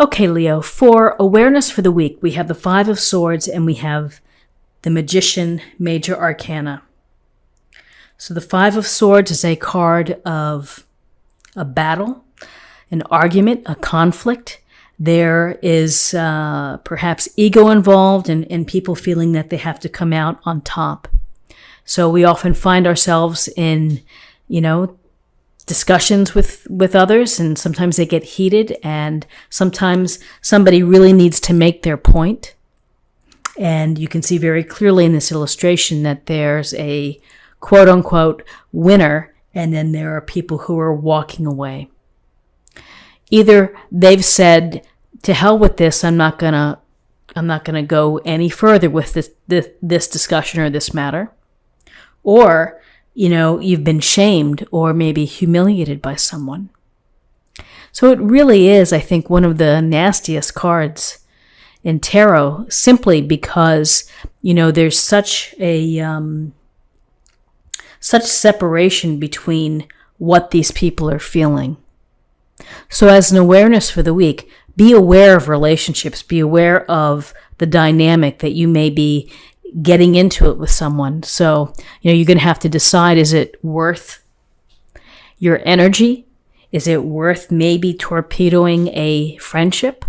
Okay, Leo, for awareness for the week, we have the Five of Swords and we have the Magician Major Arcana. So the Five of Swords is a card of a battle, an argument, a conflict. There is perhaps ego involved and people feeling that they have to come out on top. So we often find ourselves in, discussions with others, and sometimes they get heated, and sometimes somebody really needs to make their point. And you can see very clearly in this illustration that there's a quote unquote winner, and then there are people who are walking away. Either they've said, to hell with this, I'm not gonna go any further with this discussion or this matter. Or, you've been shamed or maybe humiliated by someone. So it really is, I think, one of the nastiest cards in tarot, simply because, there's such separation between what these people are feeling. So as an awareness for the week, be aware of relationships, be aware of the dynamic that you may be getting into it with someone. So, you're going to have to decide, is it worth your energy? Is it worth maybe torpedoing a friendship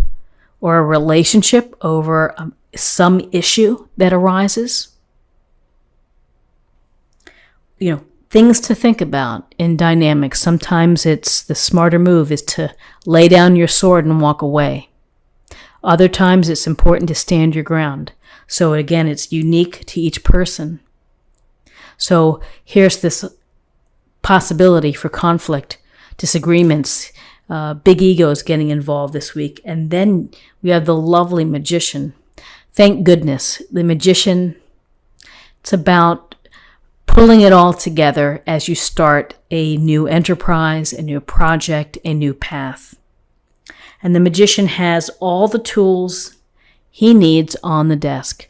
or a relationship over some issue that arises? Things to think about in dynamics. Sometimes it's the smarter move is to lay down your sword and walk away. Other times it's important to stand your ground. So again, it's unique to each person. So here's this possibility for conflict, disagreements, big egos getting involved this week. And then we have the lovely Magician. Thank goodness. The Magician, it's about pulling it all together as you start a new enterprise, a new project, a new path. And the Magician has all the tools he needs on the desk.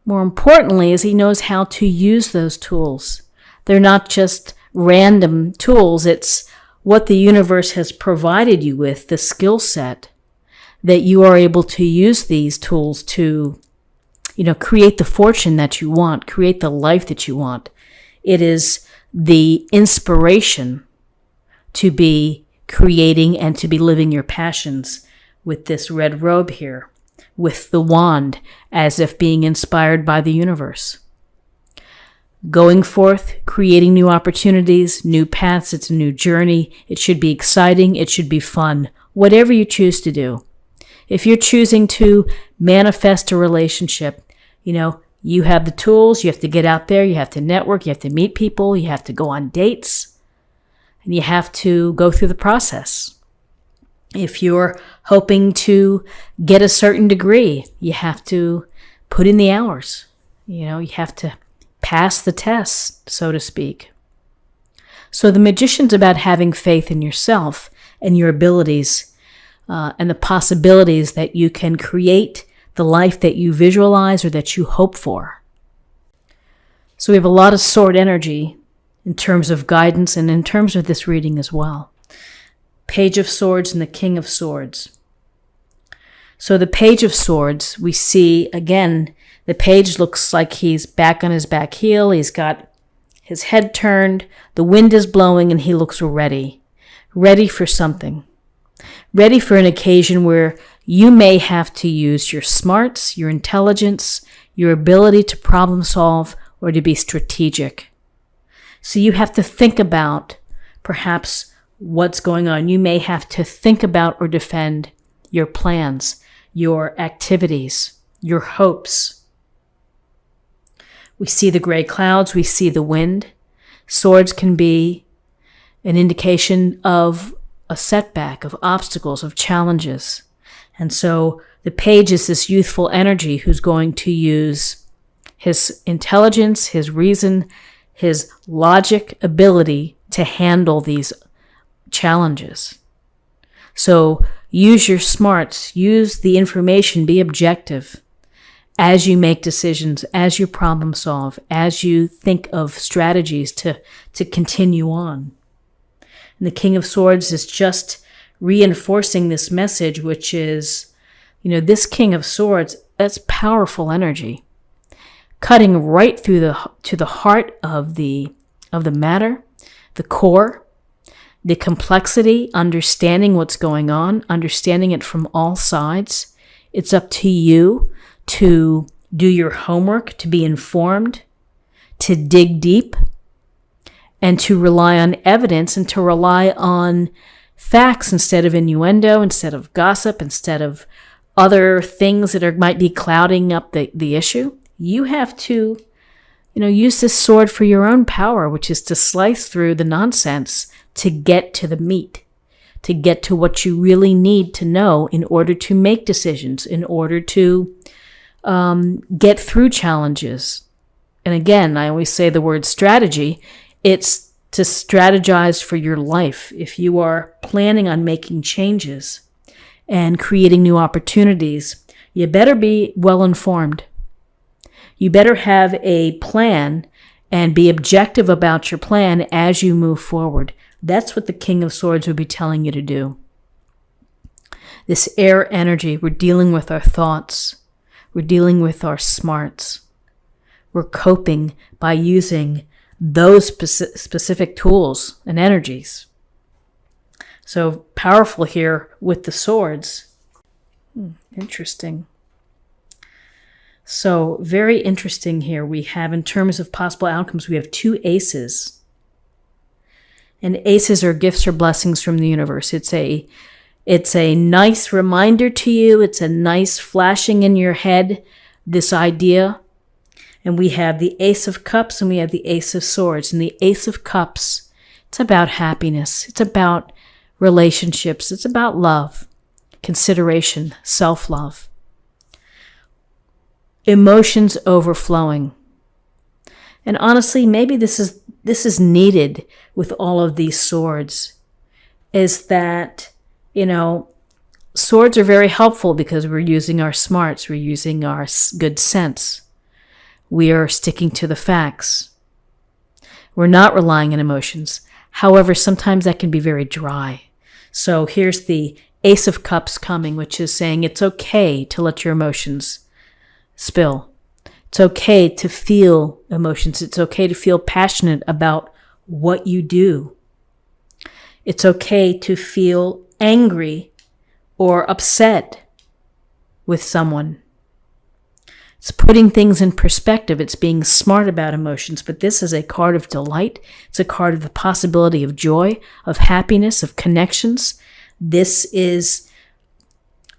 More importantly, is he knows how to use those tools. They're not just random tools. It's what the universe has provided you with, the skill set, that you are able to use these tools to, create the fortune that you want, create the life that you want. It is the inspiration to be creating and to be living your passions with this red robe here, with the wand, as if being inspired by the universe. Going forth, creating new opportunities, new paths. It's a new journey. It should be exciting. It should be fun. Whatever you choose to do. If you're choosing to manifest a relationship, you have the tools. You have to get out there. You have to network. You have to meet people. You have to go on dates. And you have to go through the process. If you're hoping to get a certain degree, you have to put in the hours. You have to pass the test, so to speak. So the Magician's about having faith in yourself and your abilities and the possibilities that you can create the life that you visualize or that you hope for. So we have a lot of sword energy in terms of guidance and in terms of this reading as well. Page of Swords and the King of Swords. So the Page of Swords, we see, again, the page looks like he's back on his back heel. He's got his head turned, the wind is blowing, and he looks ready for something. Ready for an occasion where you may have to use your smarts, your intelligence, your ability to problem solve, or to be strategic. So you have to think about perhaps what's going on. You may have to think about or defend your plans, your activities, your hopes. We see the gray clouds, we see the wind. Swords can be an indication of a setback, of obstacles, of challenges. And so the page is this youthful energy who's going to use his intelligence, his reason, his logic ability to handle these challenges. So use your smarts, use the information, be objective as you make decisions, as you problem solve, as you think of strategies to continue on. And the King of Swords is just reinforcing this message, which is, this King of Swords, that's powerful energy, cutting right through to the heart of the matter, the core, the complexity, understanding what's going on, understanding it from all sides. It's up to you to do your homework, to be informed, to dig deep, and to rely on evidence and to rely on facts instead of innuendo, instead of gossip, instead of other things that might be clouding up the issue. You have to, use this sword for your own power, which is to slice through the nonsense to get to the meat, to get to what you really need to know in order to make decisions, in order to get through challenges. And again, I always say the word strategy. It's to strategize for your life. If you are planning on making changes and creating new opportunities, you better be well informed. You better have a plan and be objective about your plan as you move forward. That's what the King of Swords would be telling you to do. This air energy, we're dealing with our thoughts. We're dealing with our smarts. We're coping by using those specific tools and energies. So powerful here with the swords. Interesting. So very interesting here. We have, in terms of possible outcomes, we have 2 aces. And aces are gifts or blessings from the universe. It's a nice reminder to you. It's a nice flashing in your head, this idea. And we have the Ace of Cups and we have the Ace of Swords. And the Ace of Cups, it's about happiness. It's about relationships. It's about love, consideration, self-love. Emotions overflowing. And honestly, maybe this is needed with all of these swords, is that, swords are very helpful because we're using our smarts, we're using our good sense. We are sticking to the facts. We're not relying on emotions. However, sometimes that can be very dry. So here's the Ace of Cups coming, which is saying it's okay to let your emotions spill. It's okay to feel emotions. It's okay to feel passionate about what you do. It's okay to feel angry or upset with someone. It's putting things in perspective. It's being smart about emotions. But this is a card of delight. It's a card of the possibility of joy, of happiness, of connections. This is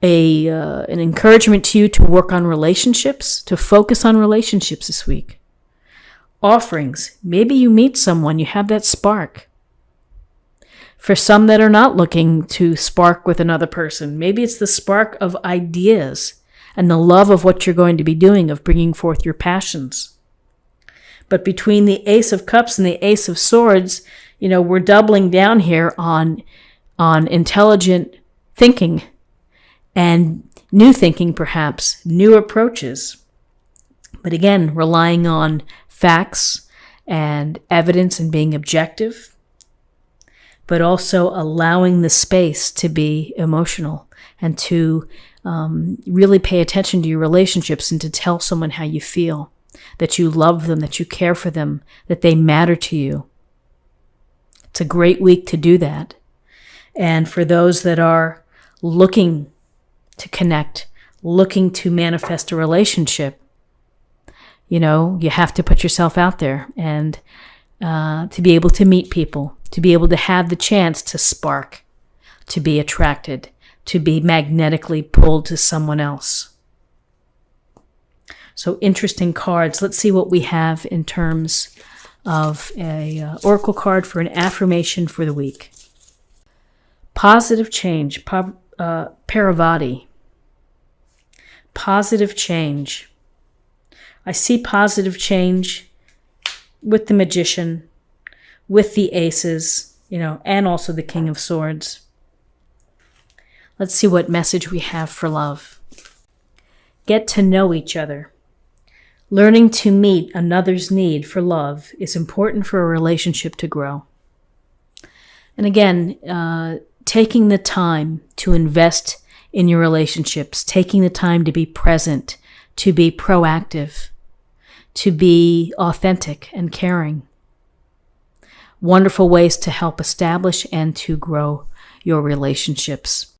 an encouragement to you to work on relationships, to focus on relationships this week. Offerings. Maybe you meet someone, you have that spark. For some that are not looking to spark with another person, maybe it's the spark of ideas and the love of what you're going to be doing, of bringing forth your passions. But between the Ace of Cups and the Ace of Swords, we're doubling down here on intelligent thinking and new thinking, perhaps, new approaches. But again, relying on facts and evidence and being objective, but also allowing the space to be emotional and to really pay attention to your relationships and to tell someone how you feel, that you love them, that you care for them, that they matter to you. It's a great week to do that. And for those that are looking to connect, looking to manifest a relationship, you have to put yourself out there and to be able to meet people, to be able to have the chance to spark, to be attracted, to be magnetically pulled to someone else. So interesting cards. Let's see what we have in terms of a oracle card for an affirmation for the week. Positive change, Paravati. Positive change. I see positive change with the Magician, with the Aces, and also the King of Swords. Let's see what message we have for love. Get to know each other. Learning to meet another's need for love is important for a relationship to grow. And again, taking the time to invest in your relationships, taking the time to be present, to be proactive, to be authentic and caring. Wonderful ways to help establish and to grow your relationships.